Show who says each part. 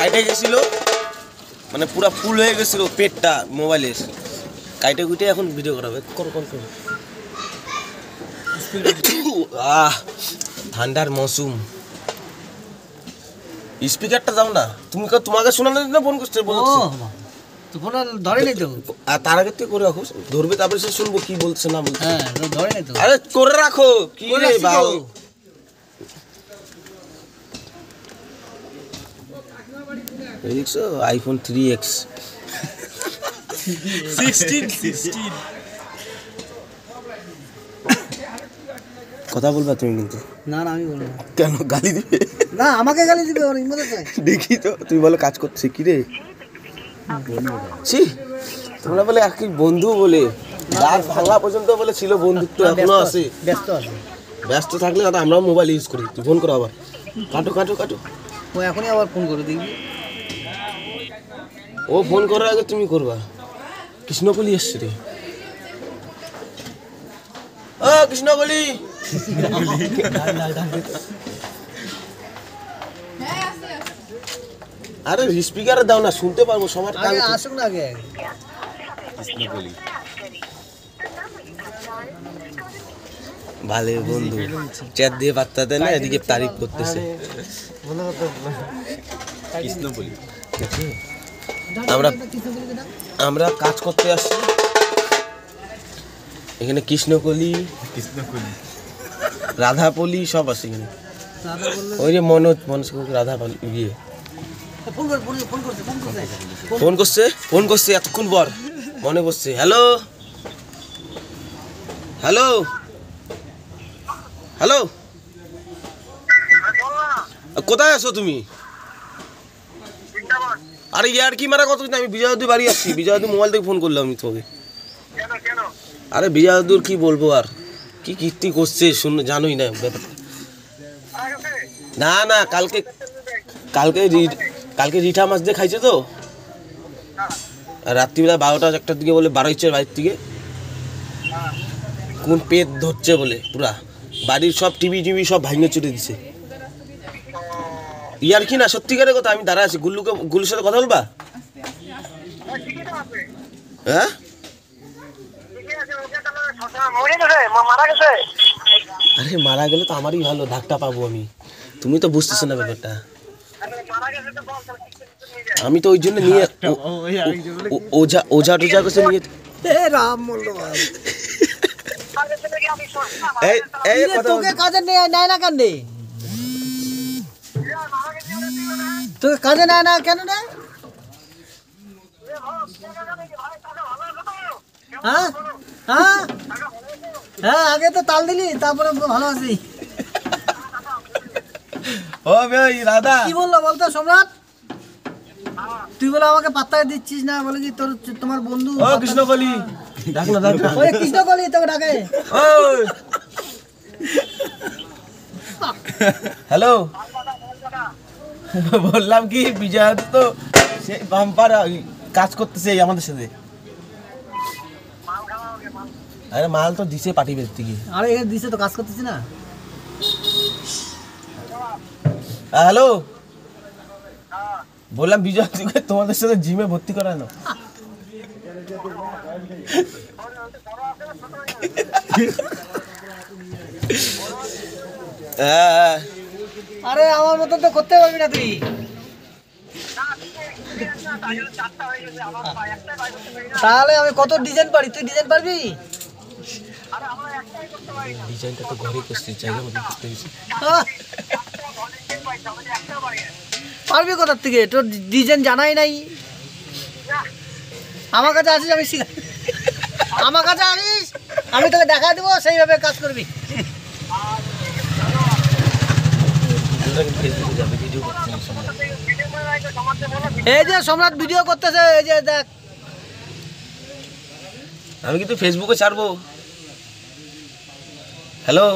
Speaker 1: কাইটে গেছিল, মানে পুরা ফুল হয়ে গেছিল পেটটা মোবাইলের। কাইটে কুইটে এখন ভিডিও করাবে। কর কর কর। ঠান্ডার মৌসুম। স্পিকারটা দাও না। তুমি তোমাকে শোনানো না ফোন করতে বলছো।
Speaker 2: তো ফোন ধরে নাই তো।
Speaker 1: আর তার আগে থেকে করে রাখো, ধরবে তারপরে সে শুনবো কি বলছে না বলছে।
Speaker 2: হ্যাঁ ধরে নাই তো।
Speaker 1: আরে করে রাখো কি রে বাবা। দেখছো আইফোন 3X 16 কথা বলবা তুমি কিন্তু।
Speaker 2: না না আমি বলবো না।
Speaker 1: কেন গালি দিবে?
Speaker 2: না আমাকে গালি দিবে ওর হিম্মত আছে।
Speaker 1: দেখি তো তুমি বলো কাজ করছে কি রে। ছি তোমরা বলে এক বন্ধু বলে দাঁত ভাঙা পর্যন্ত বলে ছিল বন্ধুত্ব এখনো আছে।
Speaker 2: ব্যস্ত আছে।
Speaker 1: ব্যস্ত থাকলে তো আমরাও মোবাইল ইউজ করি। তুই ফোন করো আবার। কাটো কাটো কাটো।
Speaker 2: ও এখনই আবার ফোন করে দেখবি।
Speaker 1: ও ফোন করার আগে তুমি করবা। কৃষ্ণকলি এসছে রে। ও কৃষ্ণকলি। আরে স্পিকারে দাও না, শুনতে পারবো সবার কান।
Speaker 2: আগে আসুক না আগে।
Speaker 1: কৃষ্ণকলি ভালো বন্ধু চ্যাট দিয়ে পাত্তা দেয় না, এদিকে তারিফ করতেছে। কৃষ্ণকলি আমরা কাজ করতে আসছি এখানে। কৃষ্ণকলি রাধাপলি সব আছে এখানে। ওই যে মনোজ রাধাপলি গিয়ে ফোন করছে এতক্ষণ পর মনে করছে। হ্যালো হ্যালো হ্যালো কোথায় আছো তুমি? আরে ইয়ার কি মারা কত, আমি বিজয়াদুর বাড়ি আসছি। বিজয়াদুর মোবাইল থেকে ফোন করলাম আমি তোকে। আরে বিজয়াদুর কি বলবো আর, কি কীর্তি করছে শুনে জানোই না ব্যাপারটা। না না কালকে কালকে কালকে রিঠা মাছ দিয়ে খাইছে তো। রাত্রিবেলা 12টা 1টার দিকে বলে 12 বাড়ির থেকে কোন পেট ধরছে বলে পুরা বাড়ির সব টিভি সব ভাঙে চুরে দিছে। ইয়ার কি না সত্যিকারের কথা। আমি দাঁড়া আছি। গুল্লুর সাথে কথা বলবা? হ্যাঁ আরে মারা গেলে তো আমারই ভালো, ডাকটা পাবো আমি। তুমি তো বুঝতেছো না ব্যাপারটা। আমি তো ওই জন্য নিয়ে ওঝা টোঝা কাছে নিয়ে
Speaker 2: রাম বললো
Speaker 1: তোকে
Speaker 2: কাজে নেয় না কেন? তোকে কাজে নেয় না কেন রে? হ্যাঁ হ্যাঁ হ্যাঁ আগে তো তাল দিলি তারপরে ভালো আছি।
Speaker 1: ও ভাই রাধা
Speaker 2: কি বললো বলতো সম্রাট? তুই বলে আমাকে পাত্তা দিচ্ছিস না, বলে কি তোমার বন্ধু।
Speaker 1: ও কৃষ্ণকলি ডাক না, ডাক না।
Speaker 2: ওই কৃষ্ণকলি তোকে ডাকে।
Speaker 1: ওই হ্যালো বললাম কি বিজয় তো সেই বাম্পার কাজ করতেছে আমাদের সাথে। আরে মাল তো দিছে পার্টি বের থেকে।
Speaker 2: আরে এখানে দিছে তো কাজ করতেছি না।
Speaker 1: হ্যালো বললাম বিজয় তোমাদের সাথে জিমে ভর্তি করানো।
Speaker 2: আরে আমার মতন তো করতে পারবি না তুই। তাহলে আমি কত ডিজাইন পারি, তুই ডিজাইন পারবি?
Speaker 1: ডিজাইনটা তো ঘরে করছি, জায়গা মতো করতে গেছি।
Speaker 2: পারবি কোথার থেকে? তোর ডিজাইন জানাই নাই। আমার কাছে আসিস আমি শিখা, আমার কাছে আসিস আমি তোকে দেখা দেবো, সেইভাবে কাজ করবি। এই যে সম্রাট ভিডিও করতেছে, এই যে দেখ।
Speaker 1: আমি কিন্তু ফেসবুকে ছাড়বো। হ্যালো